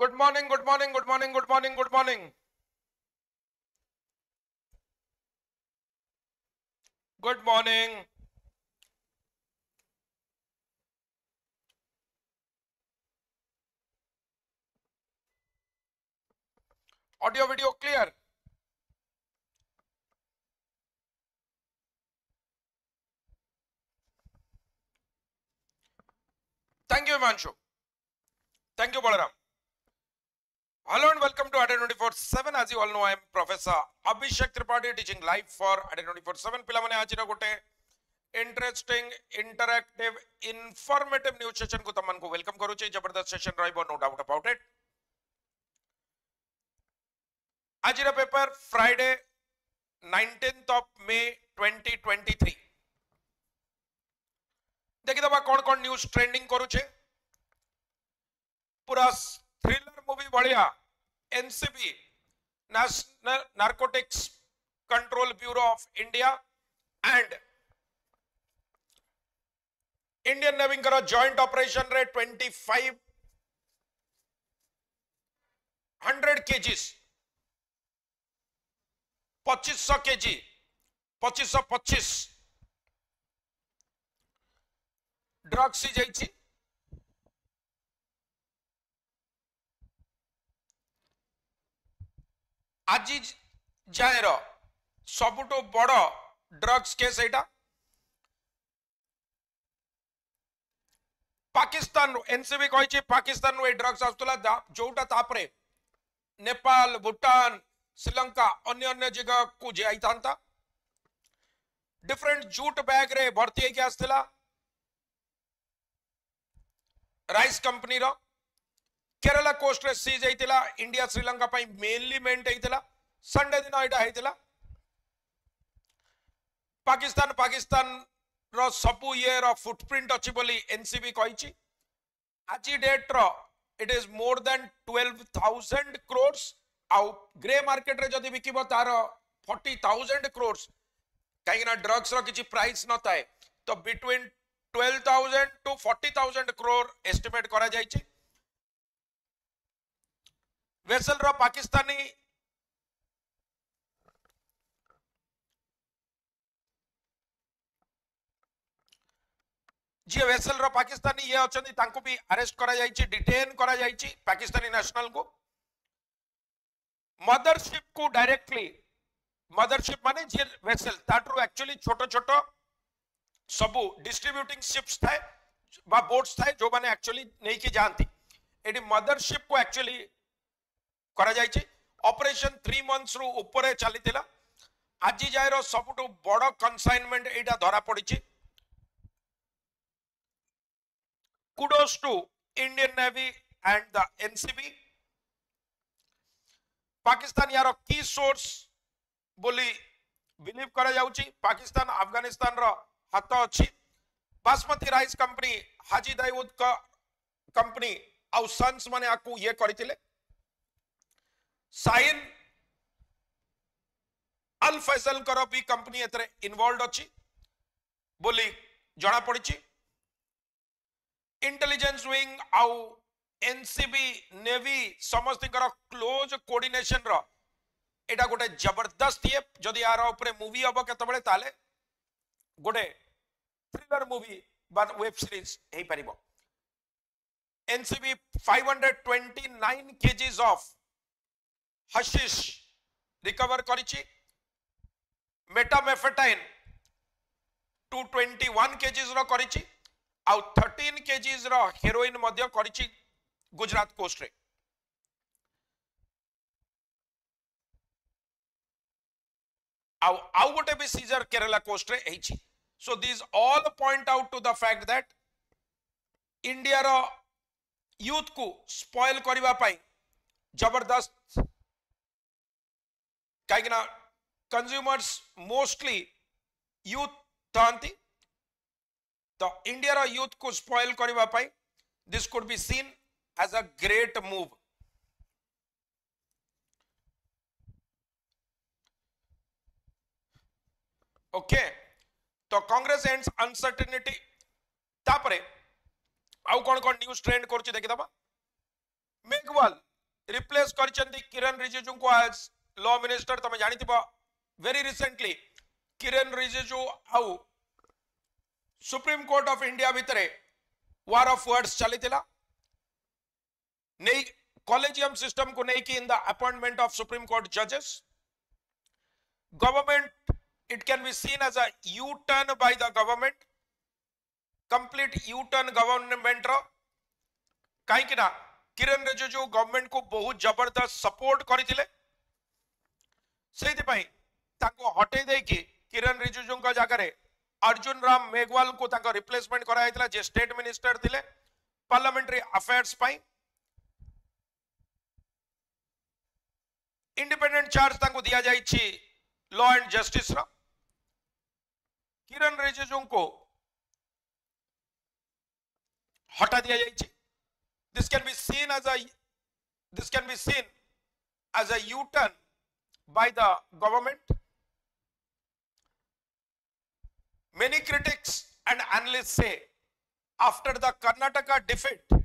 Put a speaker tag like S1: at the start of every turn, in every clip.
S1: Good morning, good morning, good morning, good morning, good morning. Good morning. Audio video clear. Thank you, Himanshu. Thank you, Balaram. Hello and welcome to ADA 24/7. As you all know, I am Professor Abhishek Tripathi teaching live for ADA 24/7. पिलामने आज गोटे interesting interactive informative news session को तमन को welcome करूचे. जबरदस्त session रहइबो, no doubt about it. आज paper Friday 19th of May 2023. देखि दबा कौन कौन न्यूज ट्रेंडिंग करूचे. पूरा थ्रिलर मूवी बढ़िया. NCB national narcotics control bureau of India and Indian navy करो जॉइंट ऑपरेशन रे 2500 केजीज 2500 केजी 2525 ड्रग्स सी जाइछि. आज जाएर सबुठो बड़ ड्रग्स केस एटा पाकिस्तान एनसीबी कहि पाकिस्तान रो ड्रग्स आस्तला जोटा तापरे नेपाल भूटान श्रीलंका अन्य अन्य जगह को जाई थांता. डिफरेंट जूट बैग रे भर्ती के आस्तला राइस कंपनी रो केरला कोस्ट रे सीज होइतिला. इंडिया श्रीलंका पई मेनली मेंट होइतिला. संडे दिन एटा होइतिला. पाकिस्तान रो सबु ये रो फुटप्रिंट अछि बोली एनसीबी कहिछि. आजि डेट रो it is more than 12,000 crores. आउ ग्रे मार्केट रे जदि बिकिबो तार 40,000 crores. कहीं ना ड्रग्स रो किछि प्राइस न थाए तो बिटवीन 12,000 to 40,000 crore एस्टिमेट करा जाइछि. वेसल रो पाकिस्तानी जी वेसल रो पाकिस्तानी ये अछंती तांको भी अरेस्ट करा जाइछि, डिटेन करा जाइछि पाकिस्तानी नेशनल को. मदरशिप को डायरेक्टली मदरशिप माने जे वेसल ताटरो एक्चुअली छोटो छोटो सबु डिस्ट्रीब्यूटिंग शिप्स थाए बा बोट्स थाए जो माने एक्चुअली नहीं की जानती. एडी मदरशिप को एक्चुअली करा जाइछि. ऑपरेशन 3 months रु ऊपर चलीतिला. आज जायरो सबुठो बड़ कंसाइनमेंट एटा धरा पड़िछि. kudos to Indian Navy and the NCB. Pakistan यार की सोर्स बोली बिलीव करा जाउछि. पाकिस्तान अफगानिस्तान रो हाथ अछि. बासमती राइस कंपनी हाजी दाऊद का कंपनी आउ सन्स माने आकु ये करथिले. साइन अल फैसल करो भी कंपनी एतरे इन्वॉल्व अछि बोली जणा पड़िछि. इंटेलिजेंस विंग आउ एनसीबी नेवी समस्त क्लोज कोऑर्डिनेशन रो एटा गोटे जबरदस्त ये जदि यार ऊपर मूवी हबो केतबेले ताले गोटे थ्रिलर मूवी बा वेब सीरीज हे परिबो. NCB 529 kgs of hashish recover करिछि. मेटामेफेटाइन 221 kgs रो करिछि. आउ 13 kgs रो हेरोइन मध्य करिछि गुजरात कोस्ट रे. आउ गोटे भी सीजर केरला कोस्ट रे हेछि. So this all point out to the fact that India रो यूथ को स्पॉइल करबा पई जबरदस्त काइना कंज्यूमर्स मोस्टली यूथ थांती. तो इंडिया रो यूथ को स्पॉइल करबा पई this could be seen as a great move. Okay तो कांग्रेस एंड्स अनसर्टेनिटी. तापरे आउ कोन कोन न्यूज ट्रेंड करछि देखि दबा. मेघवाल रिप्लेस करचंदी किरण रिजिजू को एज लॉ मिनिस्टर। तमे जानिथिबो वेरी रिसेंटली किरण रिजिजू आउ सुप्रीम कोर्ट ऑफ इंडिया भितरे वार ऑफ वर्ड्स चलीथिला नहीं कॉलेजियम सिस्टम को नहीं कि in the appointment of supreme court जजेस government it can be seen as a U-turn by the government, complete U-turn government रो कहीं कि ना किरण रिजिजू गवर्नमेंट को बहुत जबरदस्त सपोर्ट करथिले सेति पई ताको हटे दे कि किरण रिजिजू का जाकर अर्जुन राम मेघवाल को ताको रिप्लेसमेंट करा हैतला जे स्टेट मिनिस्टर थिले पार्लियामेंट्री अफेयर्स पई इंडिपेंडेंट चार्ज ताको दिया जाई छी लॉ एंड जस्टिस रो किरण रिजिजू को हटा दिया जाए। This can be seen as a U-turn by the government. Many critics and analysts say after the Karnataka defeat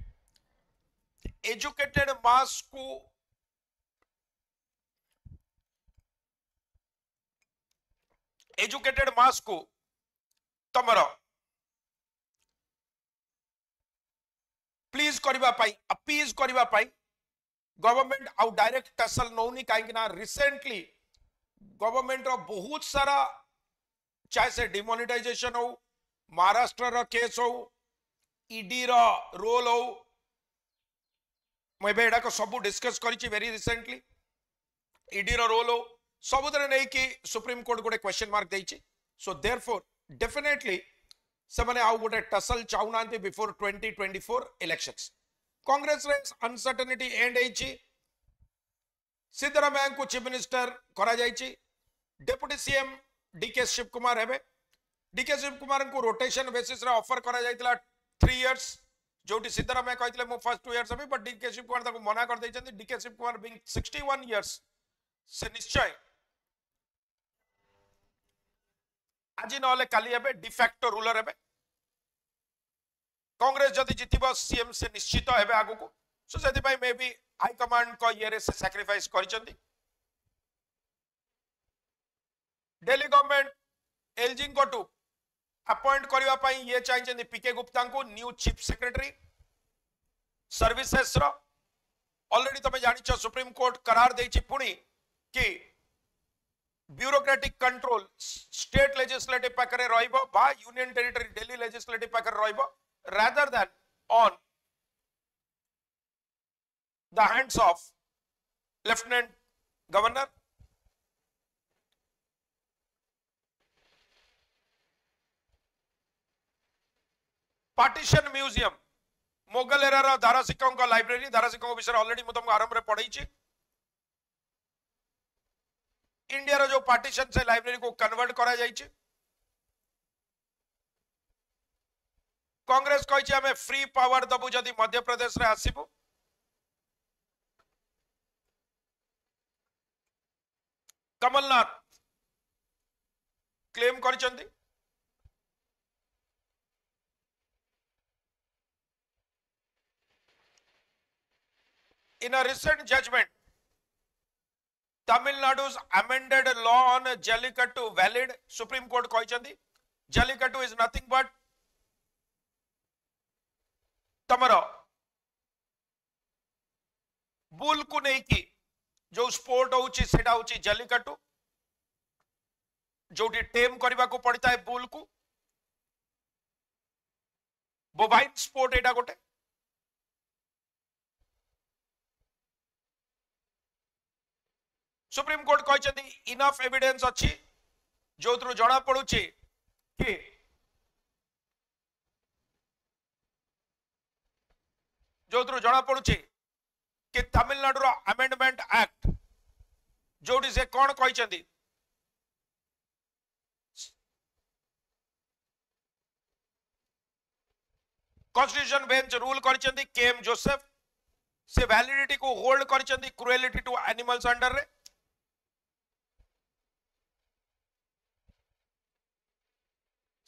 S1: educated mass को तमर प्लीज करबा पाई अपीज करबा पाई गवर्नमेंट आउ डायरेक्ट टसल नौनी काहे ना रिसेंटली गवर्नमेंट रो बहुत सारा चाहे से डिमोनेटाइजेशन हो महाराष्ट्र रो केस हो ईडी रो रोल हो मैं बेडा को सब डिस्कस करिछि वेरी रिसेंटली ईडी रो रोल हो सब तरह नहीं कि सुप्रीम कोर्ट गोटे क्वेश्चन मार्क देछि। सो देयरफॉर डेफिनेटली सेमाने आउ गोटे टसल चाउनांती बिफोर 2024 इलेक्शंस। कांग्रेस रे अनसर्टेनिटी एंड हेछि सिद्धरामैया को चीफ मिनिस्टर करा जाइछि deputy CM DK Shiva Kumar हेबे डीके शिव कुमार को रोटेशन बेसिस रे ऑफर करा जाइतला 3 इयर्स जोटी सिद्धरामैया कहथिले मो फर्स्ट 2 इयर्स हेबे बट डीके शिव कुमार ताको मना कर दैछन्ती। DK Shiva Kumar being 61 years से निश्चय आज नहले काली हेबे डिफैक्टो रूलर हेबे कांग्रेस जदि जितिबो सीएम से निश्चित हेबे आगु को। सो सेति भाई मे बी हाई कमांड को ये से सैक्रिफाइस करिसंती। दिल्ली गवर्नमेंट एलजी को टू अपॉइंट करबा पई ये चाहिए पीके गुप्ता को न्यू चीफ सेक्रेटरी सर्विसेस रो ऑलरेडी तमे जानिछ सुप्रीम कोर्ट करार देछि पुणी कि ब्यूरोक्रेटिक कंट्रोल स्टेट लेजिस्लेटिव पाखरे रहइबो बा यूनियन टेरिटरी दिल्ली लेजिस्लेटिव पाखरे रहइबो rather than on the hands of Lieutenant Governor. Partition museum Mughal era धारासिकों का लाइब्रेरी धारासिकों विषय ऑलरेडी मैं तुमको आरंभ में पढ़ी इंडिया रो जो पार्टीशन से लाइब्रेरी को कन्वर्ट करा जाइए। कांग्रेस कहिछि हमें फ्री पावर दबु जदि मध्य प्रदेश रे आसीबु कमलनाथ क्लेम करिसंती in a recent judgment Tamil Nadu's amended law on Jallikattu valid. Supreme Court कहिसंती Jallikattu is nothing but तमरो बुल को नहीं की जो स्पोर्ट होउची सेटा होउची जल्लीकट्टू जोटी टेम करबा को पड़ता है बुल को बोवाइन स्पोर्ट एटा गोटे सुप्रीम कोर्ट कहचंदी इनफ एविडेंस अछि जोथरु जणा पडुची कि जोथरु जणा पडुची कि तमिलनाडु रो अमेंडमेंट एक्ट जोटी से कोन कहचंदी कॉन्स्टिट्यूशन बेंच रूल करचंदी केएम जोसेफ से वैलिडिटी को होल्ड करचंदी क्रुएलिटी टू एनिमल्स अंडर रे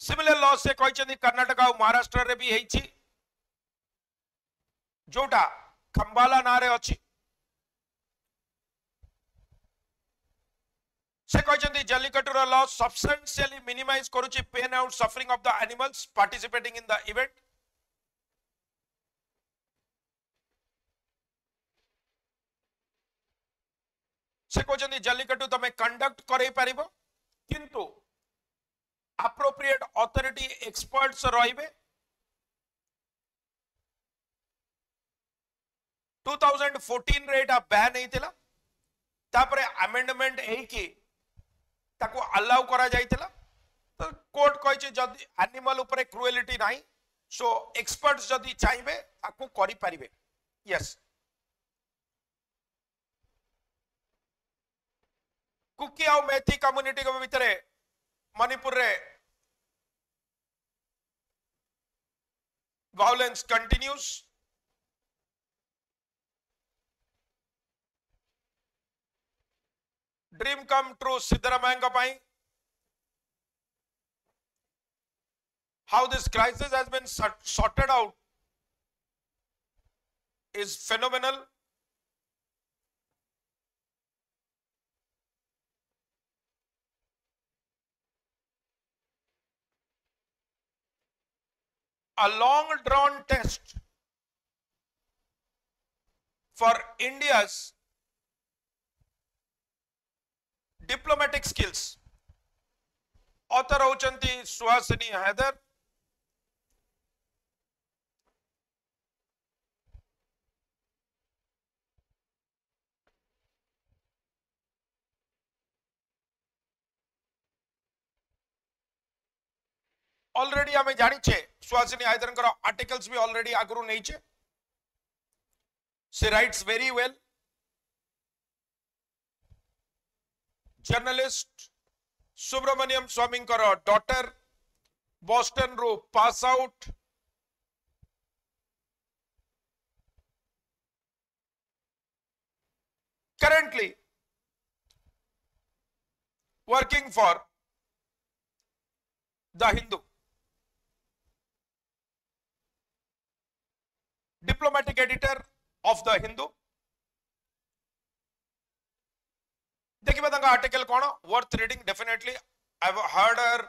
S1: सिमिलर लॉ से कहचंदी कर्नाटक और महाराष्ट्र रे भी हेछि जोटा खंबाला नारे अछि से कहते जल्लीकट्टूर लॉ सब्सटेंशियली मिनिमाइज करूची pain out suffering of the animals participating in the event. से कहते जल्लीकट्टू तमे कंडक्ट करई पारिबो किंतु appropriate authority experts रहिबे। 2014 रे एटा बैन हेतिला तापरे अमेंडमेंट हेकी ताको अलाउ करा जाइतिला। तो कोर्ट कहिचे जदी एनिमल ऊपर क्रुएलिटी नाही सो एक्सपर्ट्स जदी चाहिबे ताको करि परिबे। यस कुकी और मैथी कम्युनिटी के भितरे मणिपुर रे violence continuous. Dream come true Siddaramaiah pi. How this crisis has been sorted out is phenomenal. A long drawn test for India's diplomatic skills. Author होचंती सुहासिनी हैदर। ऑलरेडी हमें जानी सुहासिनी हैदर आर्टिकल्स भी ऑलरेडी आगु नहीं छे। She writes very well. Journalist Subramanian Swamy daughter Boston रू pass out. currently working for the Hindu, diplomatic editor of the Hindu। देखिए तांका आर्टिकल कौन worth reading definitely. I have heard her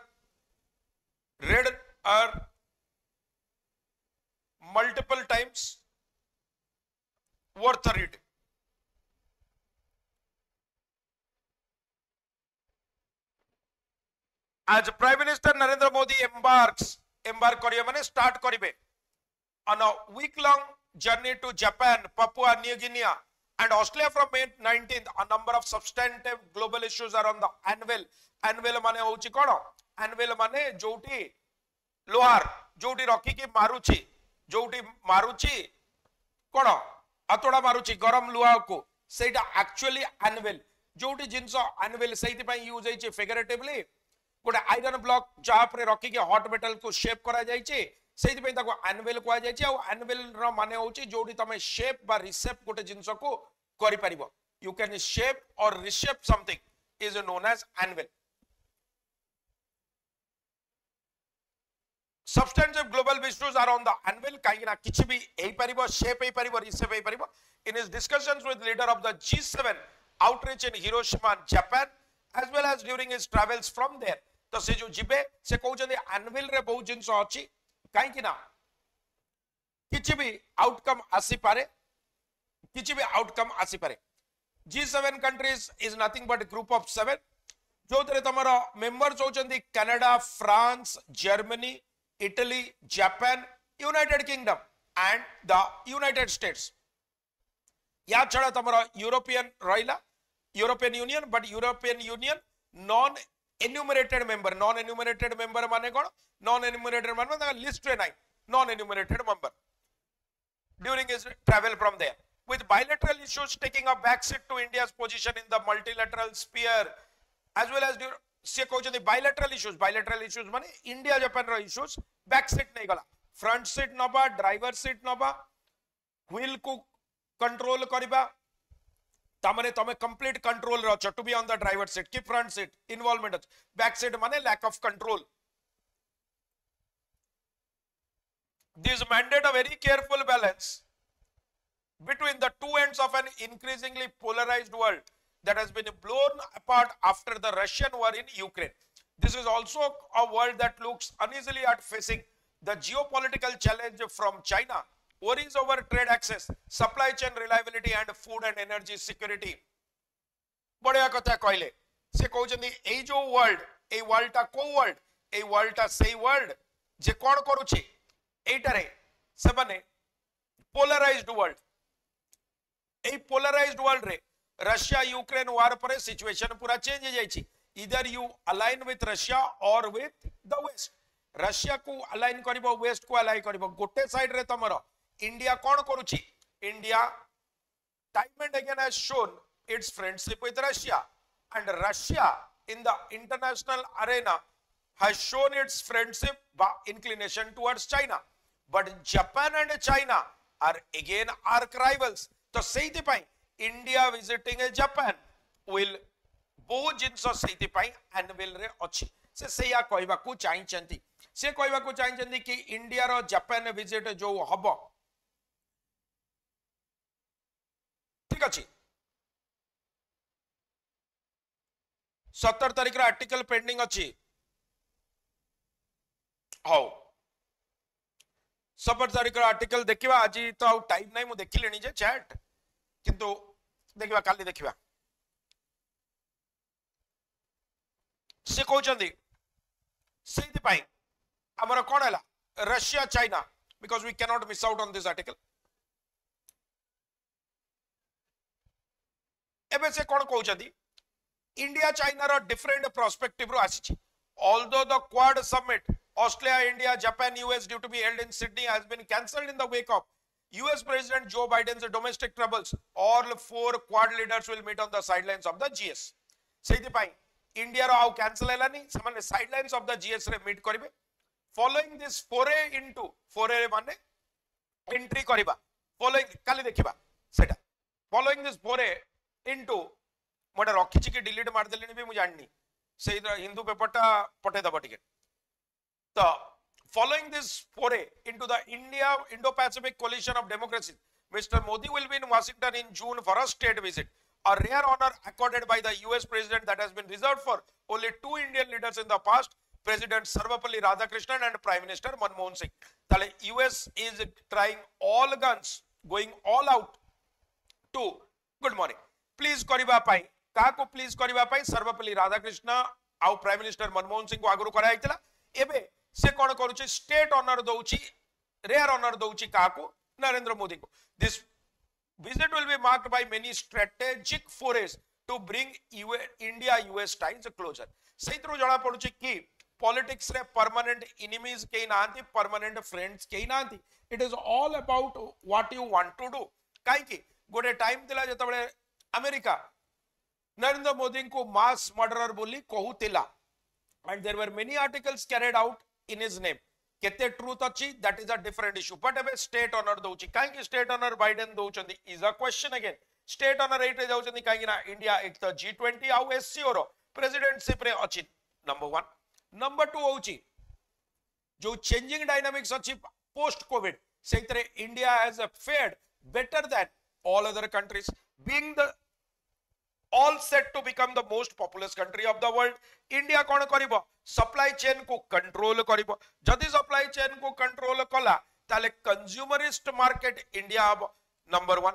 S1: read her multiple times, worth a read। As Prime Minister Narendra Modi embark करिए माने start करिवे on a week-long journey to Japan, Papua New Guinea and Australia from May 19th, a number of substantive global issues are on the anvil। anvil माने होची कोन? anvil माने जोटी लोहार जोटी रखी की मारुची, जोटी मारुची कोन हतोड़ा मारुची गरम लुहा को, सेटा एक्चुअली anvil। जोटी जिंस anvil सहित पई यूज होई फिगरेटिवली गोटे आयरन ब्लॉक जहां पर रखी के हॉट मेटल को शेप करा जाई छि, सेहि पई ताको एनवेल कोआ जाई छि। आ एनवेल रो माने होछि जोडी तमे शेप बा रिशेप गोटे जिंस को करि परिबो। यू कैन शेप और reshape something is known as एनवेल। substantive global issues are on the anvil काई ना किछि भी एई परिबो, शेप एई परिबो, रिशेप एई परिबो। in his discussions with leader of the G7 outreach in Hiroshima, Japan, as well as during his travels from there, तो से जो जिबे से कहउछन एनविल रे बहुत जिंस अछि काई कि ना किछि भी आउटकम आसी पारे, किछि भी आउटकम आसी पारे। G7 countries is nothing but a group of 7 जो तरे तमरा मेंबर्स होचंदी Canada, France, Germany, Italy, Japan, United Kingdom and the United States. या छड़ा तमरा यूरोपियन रहिला European Union, but European Union non enumerated member. Non enumerated member माने कोन? नॉन एन्यूमरेटेड माने लिस्ट रे नाइ non enumerated member during his travel from there with bilateral issues taking a backseat to India's position in the multilateral sphere, as well as से कहउछन bilateral issues माने India Japan रो issues backseat नहीं गला, front seat नबा, driver seat नबा, wheel को control करबा, तामने तमे कंप्लीट कंट्रोल रह to be on the driver seat की front seat involvement, back seat माने lack of control. This mandate a very careful balance between the two ends of an increasingly polarized world that has been blown apart after the Russian war in Ukraine. This is also a world that looks uneasily at facing the geopolitical challenge from China, worries over trade access, supply chain reliability and food and energy security. बढ़िया कथा कहले से कहउछन्ती एई जो world a world टा को world a world टा सेई world जे कोन करूछि एटारे से माने polarised world a polarised world रे रशिया यूक्रेन वार पर सिचुएशन पूरा चेंज हो जाइछि इधर यू अलाइन विथ रशिया और विथ द वेस्ट रशिया को अलाइन करिवो वेस्ट को अलाइन करिवो गोटे साइड रे तमरो इंडिया कोन करूछि India time and again has shown its friendship with Russia, and Russia in the international arena has shown its friendship by inclination towards China, but Japan and China are again arch rivals. So seiti pai India visiting Japan will both jinso seiti pai annual re achi se seya koiba ku chahinchanti se koiba ku chahinchanti ki India ro Japan visit jo habo ठीक अछि 17 तारीख रा article pending अछि how 17 तारीख रा article देखिबा आज तो आउ टाइम नाही मु देखिलेनी जे चैट किंतु देखिबा काली देखिबा से कहउचंदी सेति पई हमर कोन हला Russia China because we can not miss out on this article एबे से कोन कहउचंदी India China रो different perspective रो आसी although the Quad summit Australia India Japan US due to be held in Sydney has been cancelled in the wake of US President Joe Biden's domestic troubles, all four Quad leaders will meet on the sidelines of the GS सेति पई India रो आउ cancel हेलानी समान sidelines of the GS रे meet करिवे following this foray into foray माने entry करिबा following काली देखिबा सेटा following this foray into मोटे रखी कि डिलीट मार देलेनी भी मु जाननी से हिंदू पेपरटा पठे दबा टिके तो following this foray into the Indo-Pacific coalition of democracies, Mr. Modi will be in Washington in June for a state visit, a rare honor accorded by the US president that has been reserved for only two Indian leaders in the past, President Sarvapalli Radhakrishnan and Prime Minister Manmohan Singh. Tale US is trying all guns, going all out to good morning. Please करिबा पाई काको please करिबा पाई सर्वपल्ली राधाकृष्ण आउ prime minister Manmohan Singh को आगु करा आइतला एबे से कोन करूची state honour दोउची rare honour दोउची काको नरेंद्र मोदी को this visit will be marked by many strategic forays to bring India US ties closer सेइतरो जणा पडुची कि पॉलिटिक्स रे परमानेंट एनिमीज केई नांती परमानेंट फ्रेंड्स केई नांती it is all about what you want to do काई कि गोटे टाइम दिला जतबळे अमेरिका नरेंद्र मोदी को मास मर्डरर बोली कहूतिला and there were many articles carried out in his name केते ट्रूथ अछि that is a different issue but अब स्टेट ऑनर दोउची काई कि स्टेट ऑनर बाइडेन दोउचंदी is a question again state honour एटे जाउचंदी काई कि ना इंडिया एक तो G20 आउ SCO रो प्रेसिडेंटशिप रे अछि नंबर 1 नंबर 2 होउची जो चेंजिंग डायनामिक्स अछि पोस्ट कोविड सेतरे India has fared better than all other countries being the all set to become the most populous country of the world. India कौन करिबो supply chain को control करिबो जदि supply chain को control कला ताले consumerist market India अब number 1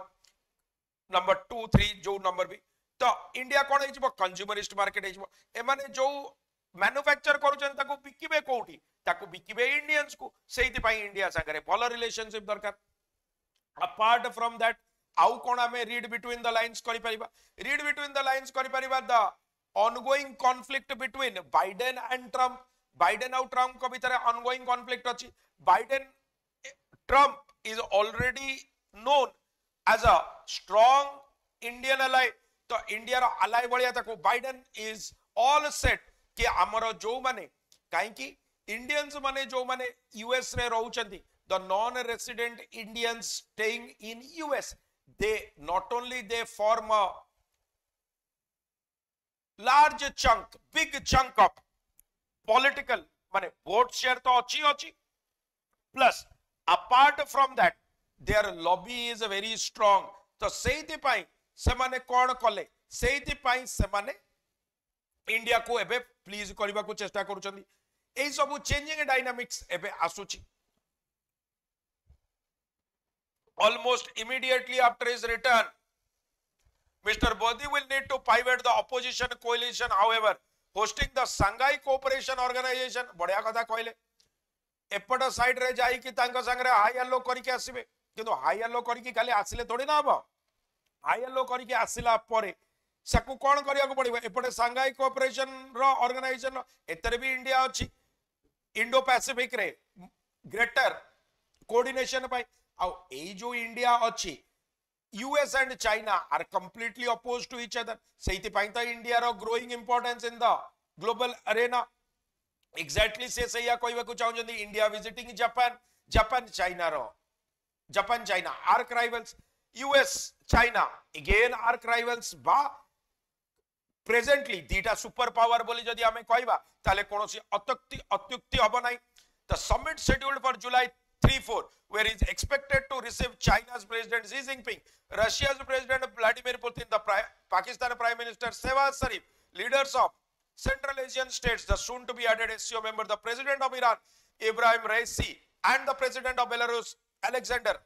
S1: number 2 3 जो number भी तो India कौन हिजबो consumerist market हिजबो एमाने जो manufacture करूछन ताको बिकिबे कोठी ताको बिकिबे Indians को सेहिति पई India संगरे भलो relationship दरकार apart from that आउ कोन हमें रीड बिटवीन द लाइंस करि परिबा रीड बिटवीन द लाइंस करि परिबा the ongoing conflict between Biden and Trump Biden और ट्रम्प को भीतर ऑनगोइंग कॉन्फ्लिक्ट अछि Biden Trump is already known as a strong Indian ally तो इंडिया रो अलाइ बळिया ताको बाइडेन इज ऑल सेट कि हमरो जो माने काई कि इंडियंस माने जो माने यूएस रे रहउचंती the non resident Indians staying in US they not only they form a large chunk big chunk of political माने vote share तो अच्छी plus apart from that their lobby is very strong तो सेति पाई से माने कोन कले सेति पई से माने इंडिया को एबे प्लीज करबा को चेष्टा करूछंदी एई सब चेंजिंग डायनामिक्स एबे आसुची almost immediately after his return Mr. Modi will need to pivot the opposition coalition however hosting the Shanghai Cooperation Organization बढ़िया कथा कहले एपट साइड रे जाई कि तांका संगरे हाई हेलो करके आसीबे किंतु हाई हेलो करके खाली आसिले थोड़ी ना हबो हाई हेलो करके आसिला परे सकु कोन करिया को पड़िबो एपटे सांघाई कोऑपरेशन रो ऑर्गेनाइजेशन एतरे भी इंडिया अछि इंडो पैसिफिक रे ग्रेटर कोऑर्डिनेशन पाई आ ए जो इंडिया अछि US and China are completely opposed to each other सेति पाई त इंडिया रो growing importance in the global arena exactly से सैया कहबा को चाहू जदी India visiting Japan China arch rivals US China again arch rivals बा प्रेजेंटली दीटा सुपर पावर बोली जदी हमें कहबा ताले कोनोसी अत्युक्ति हबो नै the summit scheduled for July 3-4 where is expected to receive China's President Xi Jinping, Russia's President Vladimir Putin, the Pakistan Prime Minister Shehbaz Sharif, leaders of Central Asian states, the soon to be added SCO member, the President of Iran Ibrahim Raisi, and the President of Belarus Alexander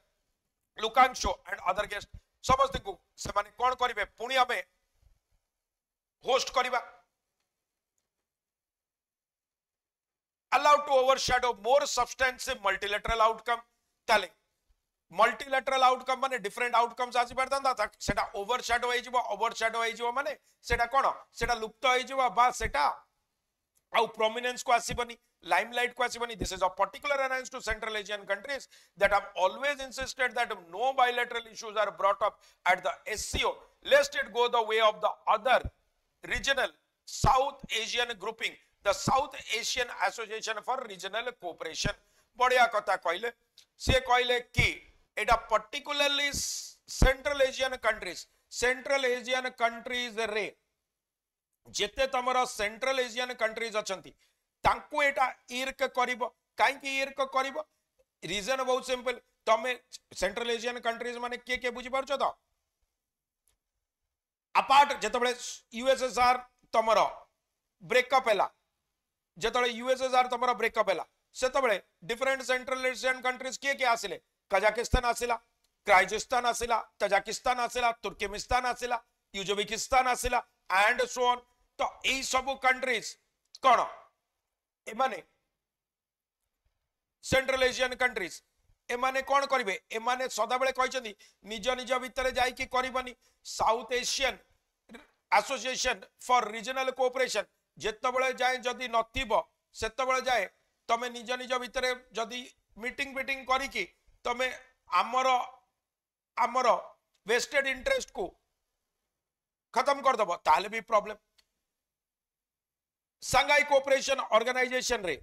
S1: Lukashenko and other guests. समझते को सेमाने कौन करिवे पुणी हमें host करिवा allowed to overshadow more substantive multilateral outcome ताले multilateral outcome माने different outcomes आसी परतंदा था सेटा overshadow होई जिवो माने सेटा कोन सेटा लुप्त होई जिवो बा सेटा आउ prominence को आसीबनी limelight को आसीबनी. This is a particular annoyance to Central Asian countries that have always insisted that no bilateral issues are brought up at the SCO lest it go the way of the other regional South Asian grouping, the South Asian Association for Regional Cooperation. बढ़िया कथा कहले से कहले कि एटा particularly Central Asian countries रे जेते तमरा Central Asian countries अछंती तांको एटा इर्क करिवो काई कि इर्क करिवो रीजन बहुत सिंपल तमे Central Asian countries माने के बुझी पारछो तो अपार्ट जेतबळे USSR तमरा ब्रेकअप हैला जेतबळे USSR तमरा ब्रेकअप हैला सेतबळे डिफरेंट सेंट्रल एशियन कंट्रीज के आसिले कजाकिस्तान आसिला किर्गिस्तान आसिला तजाकिस्तान आसिला तुर्कमेनिस्तान आसिला उज्बेकिस्तान आसिला एंड सो ऑन. तो एई सब कंट्रीज कोन एमाने सेंट्रल एशियन कंट्रीज एमाने कोन करिवे एमाने सदाबेले कहिसंदी निज निज भितरे जाई कि करिबनी. South Asian Association for Regional Cooperation जेतबेले जाय जदी नथिबो सेतबेले जाय तमे निज निज भितरे जदी मीटिंग करी कि तमे आमर वेस्टेड इंटरेस्ट को खत्म कर दबो ताले भी प्रॉब्लम. सांघाई कोऑपरेशन ऑर्गेनाइजेशन रे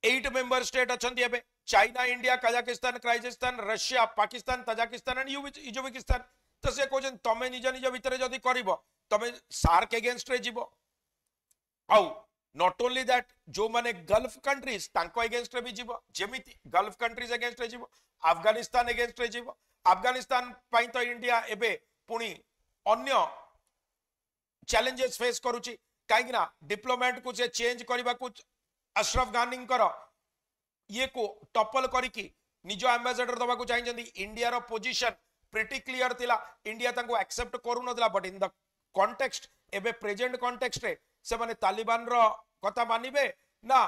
S1: 8 मेंबर स्टेट अछंती एबे China India Kazakhstan Kyrgyzstan Russia Pakistan Tajikistan and Uzbekistan. तो से कोजन तमे निज निज भितरे जदी करिवो तमे सार्क अगेंस्ट रे जीवो आउ नॉट ओनली दैट जो माने गल्फ कंट्रीज तांको अगेंस्ट रे भी जीवो जेमिति गल्फ कंट्रीज अगेंस्ट रे जीवो अफगानिस्तान अगेंस्ट रे जीवो. अफगानिस्तान पई तो इंडिया एबे पुणी अन्य चैलेंजेस फेस करूची काई ना डिप्लोमेट को से चेंज करबा को अशरफ गानी कर ये को टपल करिकी निजो एम्बेसडर दबा को चाहिए इंडिया रो पोजीशन प्रिटी क्लियर थिला इंडिया तांको एक्सेप्ट करू नथिला बट इन द कॉन्टेक्स्ट एबे प्रेजेंट कॉन्टेक्स्ट रे से माने तालिबान रो कथा मानिबे ना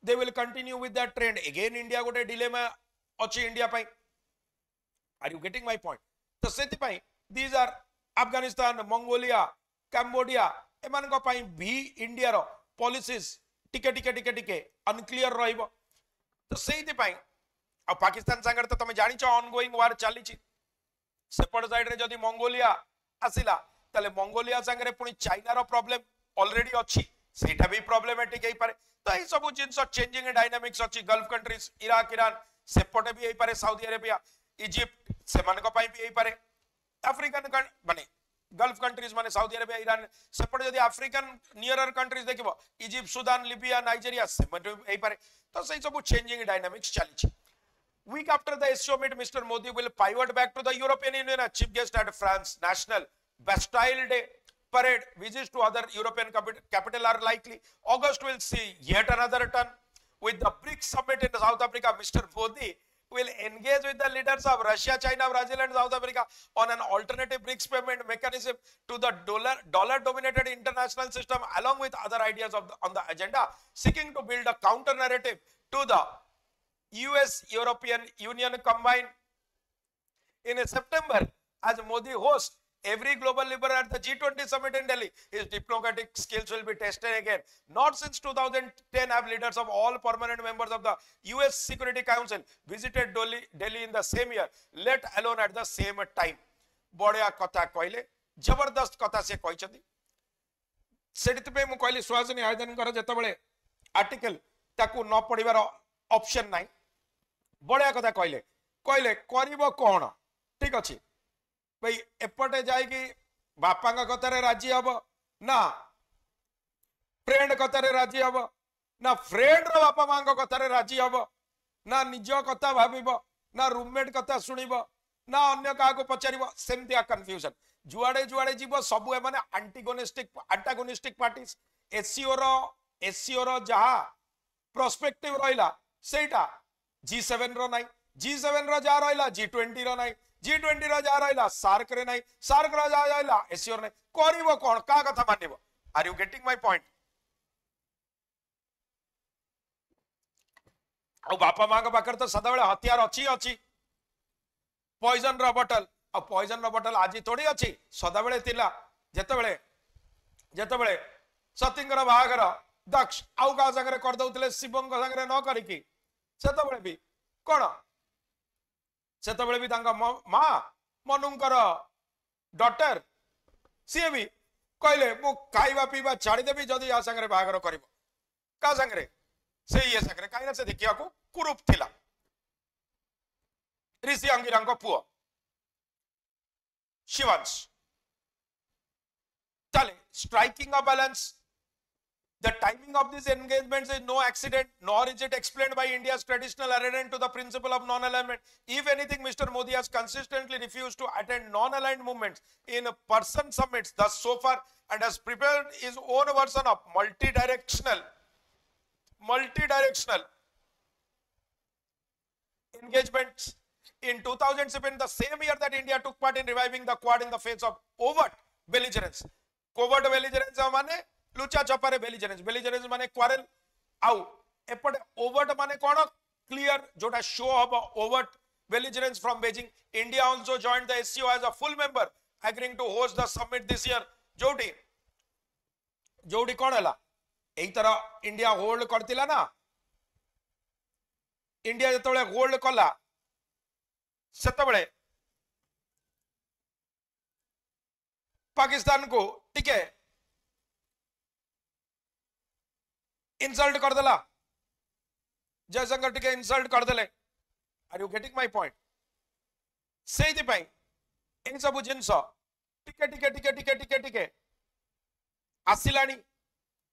S1: they will continue with that trend. Again India गोटे डिलेमा अछि इंडिया पई. Are you getting my point. तो सेति पई these are Afghanistan Mongolia Cambodia एमान को पई भी इंडिया रो पॉलिसीज टिके अनक्लियर रहइबो. तो सेति पई आ पाकिस्तान संगर तो तमे जानि छ ऑनगोइंग वार चली छी सेपट साइड रे जदी मंगोलिया आसिला तले मंगोलिया संगे पुणी चाइना रो प्रॉब्लम ऑलरेडी अछि सेटा भी प्रॉब्लमेटिक हेई पारे. तो ए सब जिंस चेंजिंग डायनामिक्स अछि गल्फ कंट्रीज इराक ईरान सेपटे भी हेई पारे सऊदी अरेबिया इजिप्ट सेमान को पई भी हेई पारे अफ्रीकन माने गल्फ कंट्रीज माने सऊदी अरेबिया ईरान सेपटे जदी अफ्रीकन नियरर कंट्रीज देखिबो इजिप्ट सुदान लिबिया नाइजीरिया सेपटे हेई पारे. तो सही सब चेंजिंग डायनामिक्स चली छी. Week after the SCO meet, Mr. Modi will pivot back to the European Union as chief guest at France National Bastille Day parade, visits to other European capital are likely. August will see yet another turn with the BRICS summit in South Africa. Mr. Modi will engage with the leaders of Russia, China, Brazil and South Africa on an alternative BRICS payment mechanism to the dollar-dominated international system, along with other ideas on the agenda, seeking to build a counter-narrative to the US-European Union combined. In September, as Modi hosts every global leader at the G20 summit in Delhi, his diplomatic skills will be tested again. Not since 2010 have leaders of all permanent members of the US Security Council visited Delhi in the same year, let alone at the same time. बढ़िया कथा कहले, जबरदस्त कथा से कहछथि। सेठि पे मु कहली सुहासिनी आयोजन कर जेतबेले आर्टिकल ताकू न पढिबार ऑप्शन नाही। बढ़िया कथा कहले करिबो कोन? ठीक अछि भाई, एपटे जाएगी बापा कथार राजी हम ना, फ्रेंड कथार राजी हम ना, फ्रेंड रो बापा मां कथार राजी हम ना, निज कथा भाव ना, रूममेट कथा शुणव ना, अन्य क्या पचार, सेमती कन्फ्यूजन जुआड़े जुआड़े जीव सब एमाने एंटागोनिस्टिक पार्टीज। एससीओ रो जहा प्रोस्पेक्टिव रहिला सेटा G7 रो नाही, G7 रो जहा रहिला G20 रो नाही, G20 रो जहा रहिला सार्क रे नाही, सार्क रो जहा रहिला एससीओ नाही। करिवो कोन? का कथा मानिबो? Are you getting my point? और बापा मां पाखर तो सदाबेले हथियार अच्छी पॉइजन रो बोतल, और पॉइजन रो बोतल आज थोड़ी अच्छी, सदाबेले थिला। जेतेबेले सतींकर बाहागर दक्ष आउ का संगे कर दउतले, शिवंग संगे न करिकी, सेतेबेले भी कोन, सेतेबेले भी तांका मां मनुंकर डॉटर सी भी कहले मु खाइबा पीबा छाड़ी देबी जदी या संगे बाहागर करिवो। का संगे? से ये संगे, काई ना से देखिया को कुरूप थिला, ऋषि अंगिरांग पुओ शिवांश। चले striking a balance. The timing of these engagements is no accident, nor is it explained by India's traditional adherence to the principle of non-alignment. If anything, Mr. Modi has consistently refused to attend non-aligned movements in person summits thus so far, and has prepared his own version of multi-directional engagements. In 2007, the same year that India took part in reviving the Quad in the face of overt belligerence. Covert belligerence माने लुचा चपारे belligerence माने quarrel, आउ एपटे overt माने कोन? Clear, जोटा show hub overt belligerence from Beijing. India also joined the SCO as a full member, agreeing to host the summit this year. जोटी कोन हला? एई तरह India hold करतिला ना। India जतबेले hold कला सेतबेले पाकिस्तान को टिके इंसल्ट कर देला, जयशंकर टिके इंसल्ट कर देले। Are you getting my point? सेति पई इन सब जिंस टिके आसिलानी,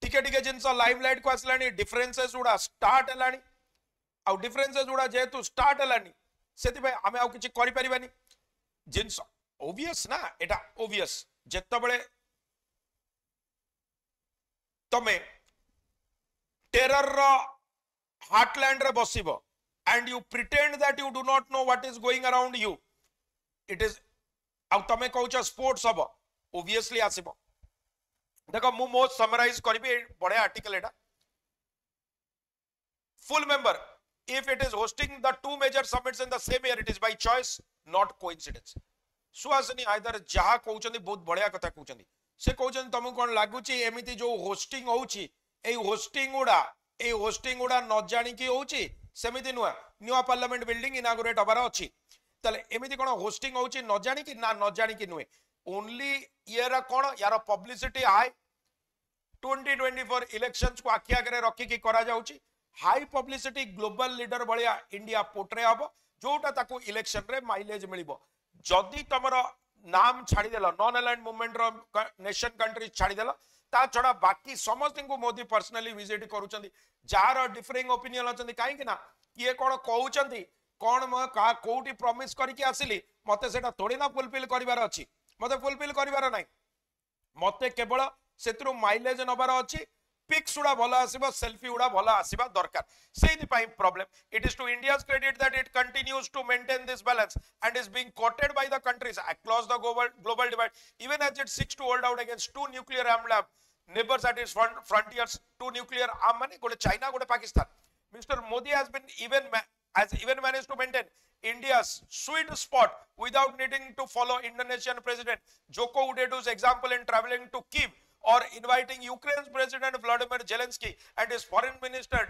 S1: टिके जिंस लाइमलाइट को आसिलानी, डिफरेंसेस गुडा स्टार्ट हलानी। आ डिफरेंसेस गुडा जेतु स्टार्ट हलानी सेति पई आमे आ किछि करि परिबानी। जिंस ओबियस ना, एटा ओबियस। जेतबेले तमे टेरर रो हार्टलैंड रे बसिबो and you pretend that you do not know what is going around you, it is आ तमे कहउछ स्पोर्ट्स हबो, ओबियसली आसीबो। देखो मु मोस्ट समराइज करबी, बड़े article Etah. full member if it is hosting the two major summits in the same year, it is by choice, not coincidence. Suhasini either जहा कहउछंदी बहुत बढ़िया कथा कहउछंदी। से कहउछंदी तुमको कोन लागुची एमिति जो होस्टिंग होउची, ए होस्टिंग उडा न जानि की होउची, सेमिति नुआ न्यू पार्लियामेंट बिल्डिंग इनागुरेट हबार अछि। तले एमिति कोन होस्टिंग होउची न जानि की ना, न जानि की नुए, ओनली यार कोन यार पब्लिसिटी हाई 2024 इलेक्शंस को आखि आगे रखी की करा जाउची। हाई पब्लिसिटी ग्लोबल लीडर भलिया इंडिया पोर्ट्रे हबो, जोटा ताको इलेक्शन रे माइलेज मिलिबो। जदि तमरो नाम छाड़ी देला, नॉन अलाइन्ड मूवमेंट रो नेशन कंट्री छाड़ी देला, ता छडा बाकी समस्त को मोदी पर्सनली विजिट करूचंदी। जार डिफरिंग ओपिनियन अचंदी, काहे कि ना ये कोन कहउचंदी, कोन म का कोठी प्रॉमिस करी के आसिली, मते सेटा थोड़ी ना फुलफिल करिवार अछि, मते फुलफिल करिवार नाही मते केवल सेतरु माइलेज नबार अछि पिक्स उडा भला आसीबा सेल्फी उडा भला आसीबा दरकार सेहि पई problem it is to India's credit that it continues to maintain this balance and is being courted by the countries across the global divide even as it seeks to hold out against two nuclear armed neighbors at its frontiers two nuclear arm mane gote China gote Pakistan. Mr. Modi has even managed to maintain India's sweet spot without needing to follow Indonesian President Joko Widodo's example in traveling to Kyiv or inviting Ukraine's President Vladimir Zelensky and his Foreign Minister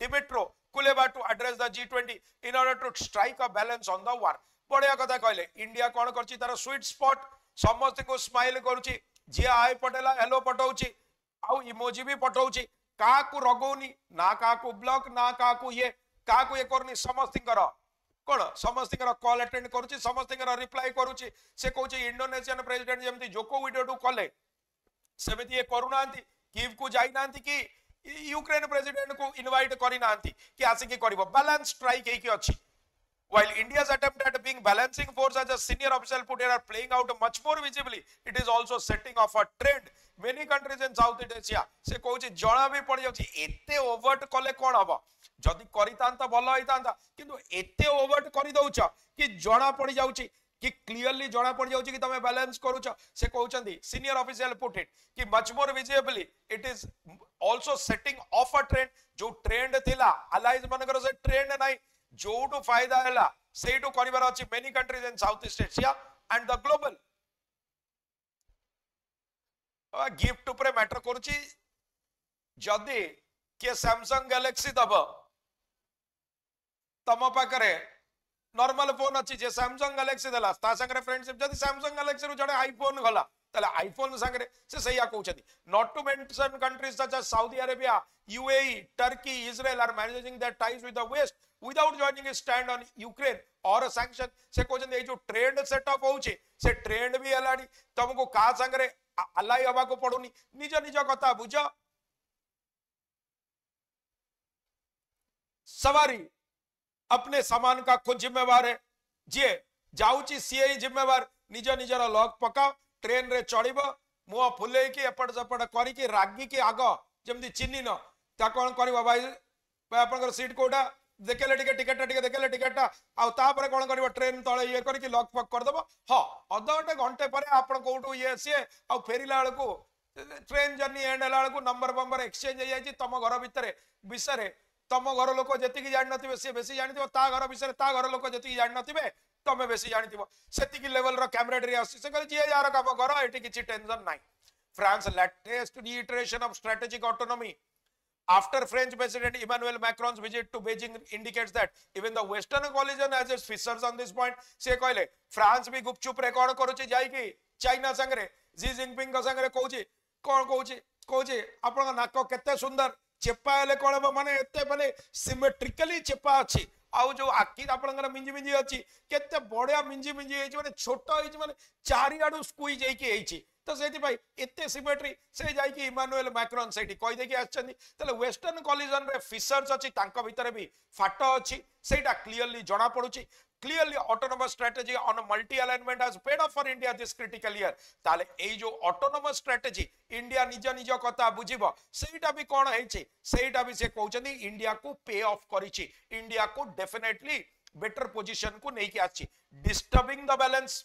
S1: Dmytro Kuleba to address the G20 in order to strike a balance on the war. बढ़िया कथा कहले India कौन करछि तार sweet spot समस्त को smile करूछि जे आय पटेला hello पठाउछि आउ emoji भी पठाउछि का को रगौनी ना का को ब्लॉक ना का को ये करनी समस्त कौन समस्त कॉल अटेंड करूछि समस्त रिप्लाई करूछि से कहूछि इंडोनेशियन प्रेसिडेंट जेमती जोको विडोडो कले सेमिति ये करूनांती कीव को जाई नांती कि यूक्रेन प्रेसिडेंट को इनवाइट करी नांती कि आसी कि करिवो बैलेंस स्ट्राइक हेकी अछि while India's attempt at being balancing force as a senior official put here are playing out much more visibly it is also setting off a trend many countries in Southeast Asia से कहूछि जणा भी पड़ जाउछि एते overt कले कोन हबो जदी करितांत भलो होइतांत किंतु एते ओवर्ट करि दउछ कि जणा पड़ जाउछि कि क्लियरली जणा पड़ जाउछि कि तमे बैलेंस करूछ से कहउछंती सीनियर ऑफिशियल पुट इट कि much more visibly it is also setting of a trend जो ट्रेंड थिला अलाइज मनकर से ट्रेंड नाही जोटू फायदा हैला सेटू करिवार अछि many countries in south east Asia and the global gift ऊपर मैटर करूछि जदी के सैमसंग गैलेक्सी दब तम पाखरे नॉर्मल फोन अच्छी जे सैमसंग गैलेक्सी देला ता संगे फ्रेंडशिप जदी सैमसंग गैलेक्सी रु जड़े आईफोन गला तले आईफोन संगे से सहीया कहउछथि not to mention countries such as Saudi Arabia UAE Turkey Israel are managing their ties with the west without joining a stand on Ukraine or a sanction से कहउछथि ए जो ट्रेंड सेटअप होउछे से ट्रेंड भी हलाडी तुमको का संगे अलाई हवा को पड़ुनी निज निज कथा बुझ सवारी अपने सामान का खुद जिम्मेवार है जे जाउची सीए जिम्मेवार निज निजर लॉक पकाओ ट्रेन रे चढ़िबो मुह फुले की एपट सपट करी की रागी की आग जेमती चिन्नी न ता कोन करबो भाई आपनकर सीट कोटा देखेले टिकट देखेले टिकट आ तापर कोन करबो ट्रेन तळे ये करी की लॉक पक कर दबो हां अध घंटे पर आपन कोटू ये से आ फेरिला को ट्रेन जर्नी एंड हला को नंबर एक्सचेंज हो जाई तम घर भितरे विषय तम घर लोक जति जान नथिबे से बेसी जानिथिबो ता घर विषय ता घर लोक जति जान नथिबे तमे बेसी जानिथिबो सेतिकी लेवल रो कैमरेडरी आसी से कहले जे यार काम घर एटी किछि टेंशन नाही France latest reiteration of strategic autonomy after French President Emmanuel Macron's visit to Beijing indicates that even the Western coalition has its fissures on this point. से कहले फ्रांस भी गुपचुप रे कोन करूची जाई कि चाइना संगे जी जिनपिंग का संगे कहूची कोन कहूची आपन नाक केते सुंदर चेपा हेले कोन माने एते माने सिमेट्रिकली चेपा अछि आउ जो आखि आपनकर मिंजी अछि केते बढिया मिंजी हेछि माने छोटो हेछि माने चारि आडू स्क्वीज हेछि हेछि तो सेति भाई एते सिमेट्री से जाई कि इमानुएल मैक्रोन सेठी कहि दे कि आछन तले वेस्टर्न कोलिजन रे फिशर्स अछि तांका भितरे भी फाटो अछि सेटा क्लियरली जणा पडुछि clearly autonomous strategy on a multi alignment has paid off for India this critical year ताले ए जो autonomous strategy इंडिया निज कथा बुझिबो सेटा भी कोन हेछि सेटा भी से कहउछनी इंडिया को पे ऑफ करिछि इंडिया को डेफिनेटली बेटर पोजीशन को नै कि आछि disturbing the balance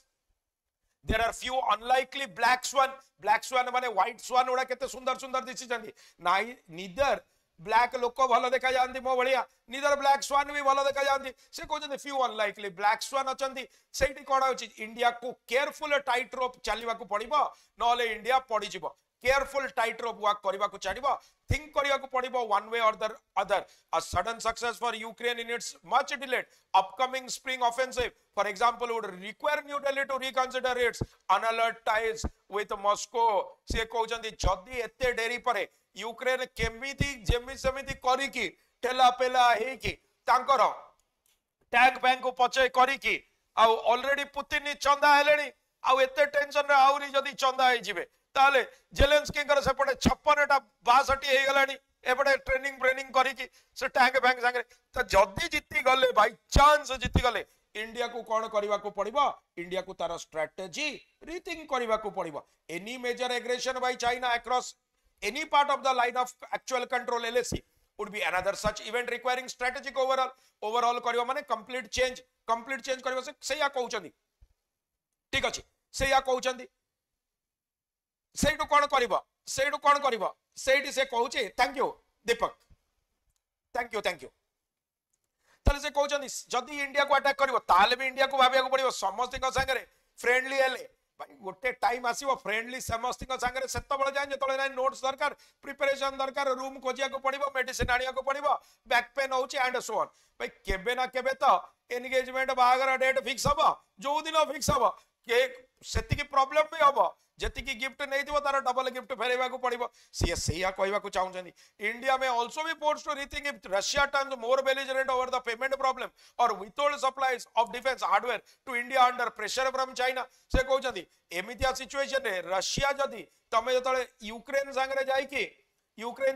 S1: there are few unlikely black swan माने white swan उडा केते सुंदर दिसि जंदी नाइ neither ब्लैक लोक भलो देखा जानती मो भलिया निदर ब्लैक स्वान भी भलो देखा जानती से कहते फ्यू अनलाइकली ब्लैक स्वान अछंती सेठी कोन होची इंडिया को केयरफुल टाइट रोप चलीबा को पड़िबो नले इंडिया पड़ी जिवो केयरफुल टाइट रोप वर्क करबा को चाहिबो थिंक करिया को पड़िबो वन वे और the other a sudden success for Ukraine in its much delayed upcoming spring offensive for example would require new Delhi to reconsider its unalert ties with Moscow से कहउचंदी जदी एते dairy परे यूक्रेन केमिति जेमि समिति करी की ठेला पेला हे की तांकर टैंक बैंक को पचे करी की आ ऑलरेडी पुतिन चंदा हेलेनी आ एते टेंशन रे आउरी जदी चंदा हे जिवे ताले जेलेंस्की कर सेपटे 56 टा 62 हे गलानी एपटे ट्रेनिंग करी की से टैंक बैंक संगे त जदी जित्ती गले बाय चांस जित्ती गले इंडिया को कौन करने को पड़िबो इंडिया को तार स्ट्रेटजी रीथिंक करने को पड़िबो any major aggression by China across any part of the line of actual control LAC would be another such event requiring strategic overall करियो माने complete change करियो से या कहउचंदी ठीक अछि से या कहउचंदी सेइटु कोन करिवो सेइटि से कहउचे thank you Deepak thank you तले से कहउचंदी जदी इंडिया को अटैक करिवो ताले भी इंडिया को भाबिया को पड़िवो समस्त को संगे फ्रेंडली हेले गोटे टाइम आसीबो फ्रेंडली समस्त संगे सेत बळ जाय जेतळे नै नोट्स दरकार प्रिपरेशन दरकार रूम खोजिया को पड़िबो मेडिसिन आनिया को पड़िबो बैक पेन होउची एंड सो ऑन भाई केबे ना केबे तो एंगेजमेंट बागर डेट फिक्स हबो जो दिन फिक्स हबो के सेति की प्रॉब्लम भी हबो जेति की गिफ्ट नै दिबो तार डबल गिफ्ट फेरेबा को पड़िबो सी सेया कहबा को चाहउछनी India may also be forced to rethink if Russia turns more belligerent over the payment problem or withhold supplies of defence hardware to India under pressure from China से कहउछनी एमितिया सिचुएशन रे Russia जदी तमे जतळे यूक्रेन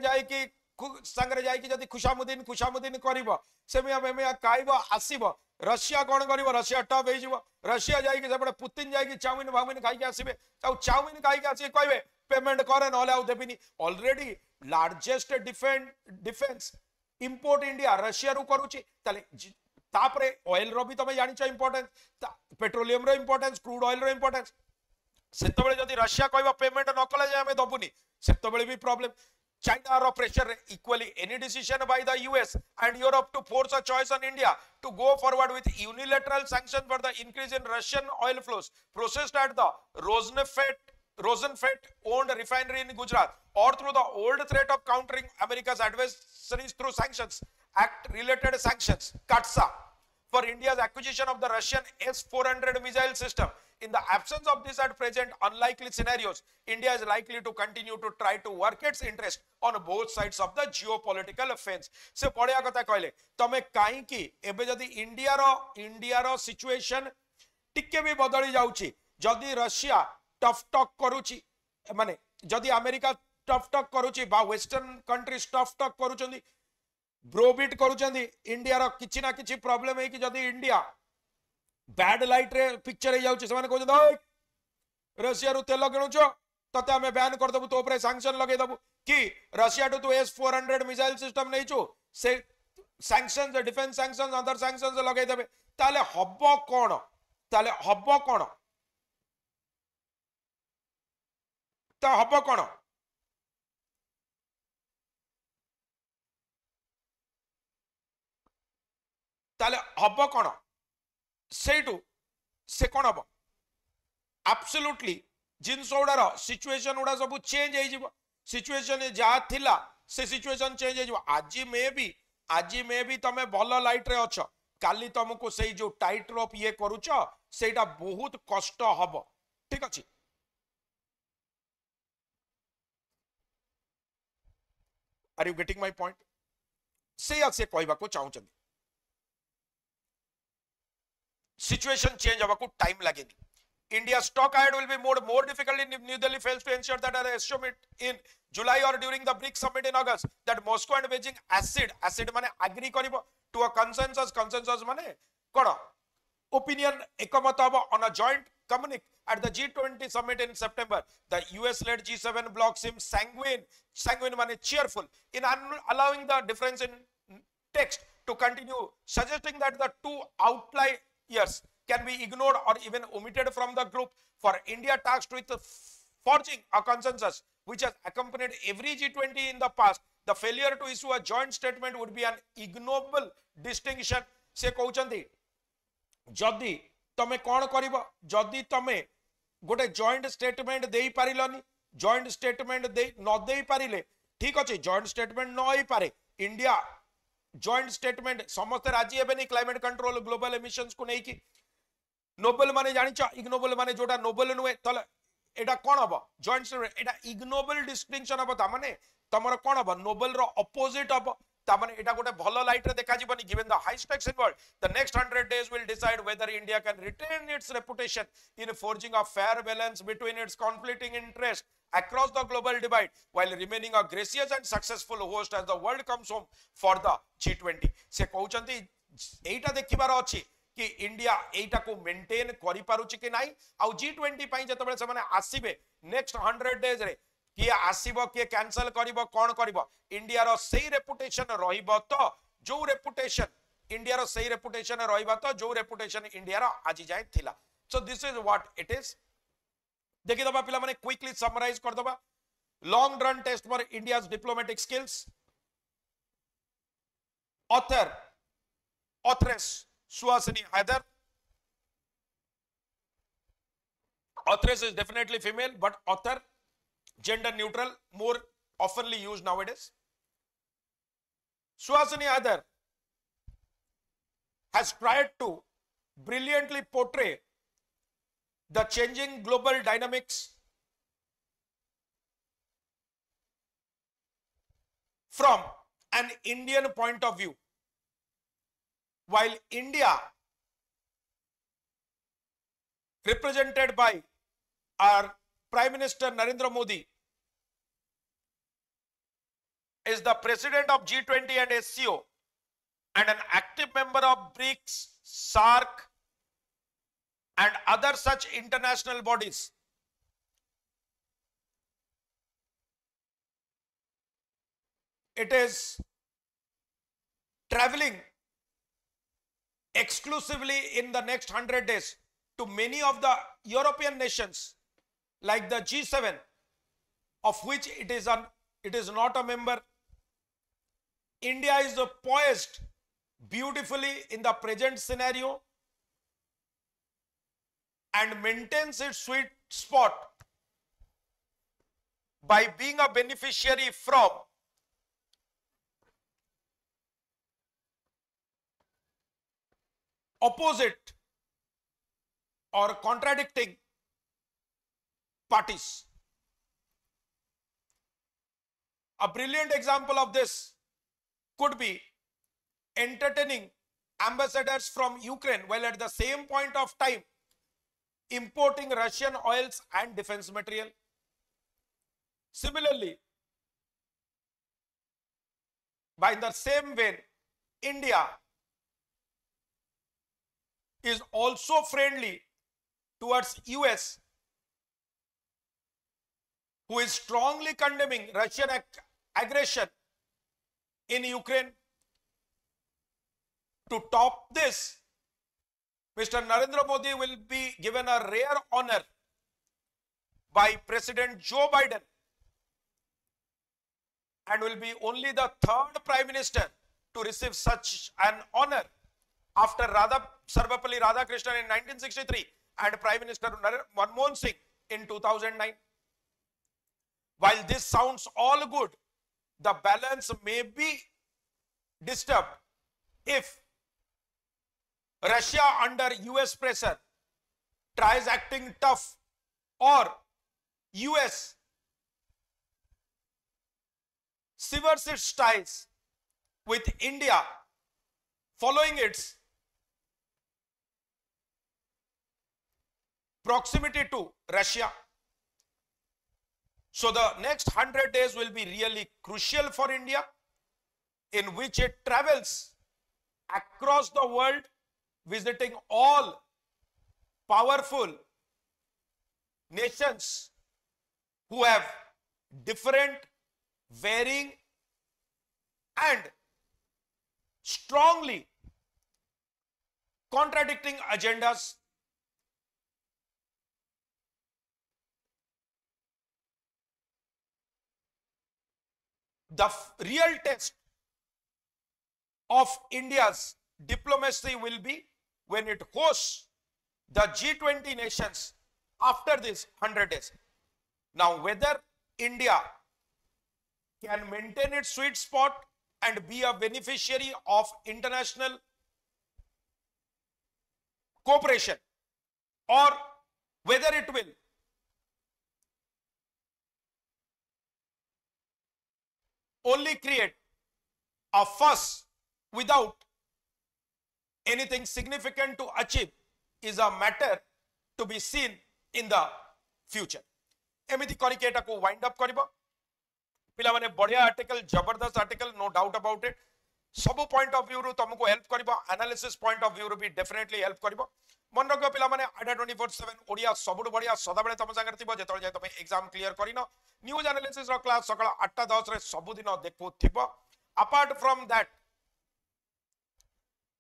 S1: जाय की संगे जाय की जदी खुशामुदीन करिवो सेमिया मेमिया काइबो आसीबो रशिया कौन करिवो रशिया टॉप हे जिवो रशिया जाय की सेपटे पुतिन जाय की चाउमिन खाई के आसीबे ताउ चाउमिन खाई के आसी कहबे पेमेंट करे नले आउ देबिनी already largest defence import India Russia रु करूची तले तापरे ऑयल रो भी तमे जानि छ इंपोर्टेंस पेट्रोलियम रो इंपोर्टेंस क्रूड ऑयल रो इंपोर्टेंस सेतबेले जदी रशिया कहबा पेमेंट न कले जे हमें दबुनी सेतबेले भी problem China ro pressure equally any decision by the US and Europe to force a choice on India to go forward with unilateral sanctions for the increase in Russian oil flows processed at the Rosenfeld owned refinery in Gujarat or through the old threat of countering America's adversaries through sanctions act related sanctions CATSA for India's acquisition of the Russian S-400 missile system. In the absence of this at present unlikely scenarios, India is likely to continue to try to work its interest on both sides of the geopolitical fence. से पढ़िया कथा कहले तमे काई की एबे जदी India रो situation टिके भी बदली जाउची जदी रशिया टफ टॉक करूची माने जदी अमेरिका टफ टॉक करूची बा वेस्टर्न कंट्रीज टफ टॉक करूचंदी ब्रोबिट करूचंदी इंडिया रो किछि ना किछि प्रॉब्लम है कि जदी इंडिया बैड लाइट रे पिक्चर हे जाउची समान कहउछ रशिया रु तेल किणुछ तते हमें बैन कर दबु तो ऊपर सैंक्शन लगे दबु कि Russia to S-400 missile system नै छु से sanctions defence sanctions other sanctions लगे देबे ताले हब्बो कोन त हब्बो कोन ताले हब्बो कोन सेटू से कौन हम एब्सोल्युटली जिनस गुड़ार सिचुएशन गुड़ा सब चेंज हो सिचुएशन जहाँ थिला से सिचुएशन चेंज हो आज में भी तमे भल लाइट रे अच्छ काली तुमको से जो टाइट रोप ये करूच सेटा बहुत कष्ट हम ठीक अच्छे are you getting my point से कहबा को चाहूचंदी situation change haba time lageni India stock ahead will be more difficult in New Delhi fails to ensure that an estimate in July or during the BRICS summit in August that Moscow and Beijing acid mane agree karibo to a consensus mane kono opinion ekamat haba on a joint communique at the G20 summit in September. The US led G7 bloc seems sanguine mane cheerful in allowing the difference in text to continue, suggesting that the two outliers can be ignored or even omitted from the group. For India tasked with forging a consensus which has accompanied every G20 in the past, the failure to issue a joint statement would be an ignoble distinction. से कहउचंदी जदी तमे कोन करिवो जदी तमे गोटे joint statement देई पारिलनी joint statement दे न देई पारिले ठीक अछि जॉइंट स्टेटमेंट न होई पारे इंडिया जॉइंट स्टेटमेंट समस्त राजी हेबेनी क्लाइमेट कंट्रोल ग्लोबल एमिशंस को नहीं की नोबेल माने जानिछ इग्नोबल माने जोटा नोबेल नुए तले एटा कोन हबो जॉइंट स्टेटमेंट एटा इग्नोबल डिस्टिंक्शन हबो ता माने तमर कोन हबो नोबेल रो अपोजिट हबो ता माने एटा गोटे भलो लाइट रे देखा जीवनी given the high stakes involved the next 100 days will decide whether India can retain its reputation in forging a fair balance between its conflicting interests across the global divide while remaining a gracious and successful host as the world comes home for the G20 से कहउचंती एटा देखिबार अछि कि India एटा को maintain करि पारुची कि नाही आ G20 पई जतबे से माने आसीबे नेक्स्ट 100 डेज रे कि आसीबो कि कैंसिल करिवो कोन करिवो इंडिया रो सही रेपुटेशन रहिबो तो जो रेपुटेशन इंडिया रो सही रेपुटेशन रहिबा तो जो रेपुटेशन इंडिया रो आज जाय थिला so this is what it is देखि दबा पिला माने क्विकली समराइज कर दबा long run test for India's diplomatic skills authoress Suhasini Haider. Authoress is definitely female, but author, gender neutral, more oftenly used nowadays. Suhasini Haider has tried to brilliantly portray the changing global dynamics from an Indian point of view. While India, represented by our Prime Minister Narendra Modi, is the president of G20 and SCO and an active member of BRICS, SAARC, and other such international bodies, it is traveling exclusively in the next 100 days to many of the European nations like the G7, of which it is not a member. India is poised beautifully in the present scenario and maintains its sweet spot by being a beneficiary from opposite or contradicting parties. A brilliant example of this could be entertaining ambassadors from Ukraine while at the same point of time importing Russian oils and defense material. Similarly, by the same vein, India is also friendly towards US, who is strongly condemning Russian aggression in Ukraine. To top this, Mr. Narendra Modi will be given a rare honor by President Joe Biden and will be only the third Prime Minister to receive such an honor after Sarvapalli Radhakrishnan in 1963 and Prime Minister Manmohan Singh in 2009. While this sounds all good, the balance may be disturbed if Russia under US pressure tries acting tough or US severs its ties with India following its proximity to Russia. So the next 100 days will be really crucial for India, in which it travels across the world, visiting all powerful nations who have different, varying, and strongly contradicting agendas. The real test of India's diplomacy will be when it hosts the G20 nations after this 100 days. Now, whether India can maintain its sweet spot and be a beneficiary of international cooperation, or whether it will only create a fuss without anything significant to achieve, is a matter to be seen in the future. एमिति करिके एटा को wind up करबो पिला माने बढ़िया article, जबरदस्त article, no doubt about it. सब point of view रु तुमको हेल्प करिवो एनालिसिस पॉइंट ऑफ व्यू रु भी डेफिनेटली हेल्प करिवो मन रखो पिला माने अड्डा 24/7 ओडिया सबुठ बढ़िया सदाबेले तुम संगे थिबो जेतोल जाय तुम एग्जाम क्लियर करिनो न्यूज एनालिसिस रो क्लास सकाळ 8:10 रे सब दिन देखु थिबो अपार्ट फ्रॉम दैट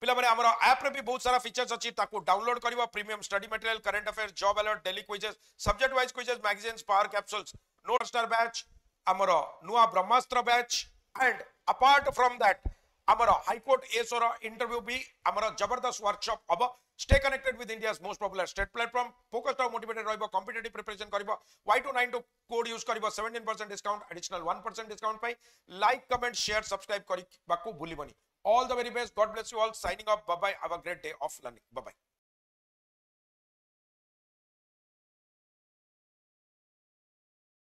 S1: पिला माने हमर ऐप रे भी बहुत सारा फीचर्स अछि ताको डाउनलोड करिवो premium study material current affairs job alert daily quizzes subject wise quizzes magazines power capsules note star batch हमर नुआ Brahmastra batch and apart from that हमर हाई कोर्ट एसओ रो इंटरव्यू भी हमर जबरदस्त वर्कशॉप अब stay connected with India's most popular state platform focused और motivated रहइबो कॉम्पिटिटिव प्रिपरेशन करिवो Y292 कोड यूज करिवो 17% डिस्काउंट एडिशनल 1% डिस्काउंट पाई लाइक कमेंट शेयर सब्सक्राइब करि Baku भूलिबनी all the very best. God bless you all. Signing off. Bye bye. Have a great day of learning. Bye bye.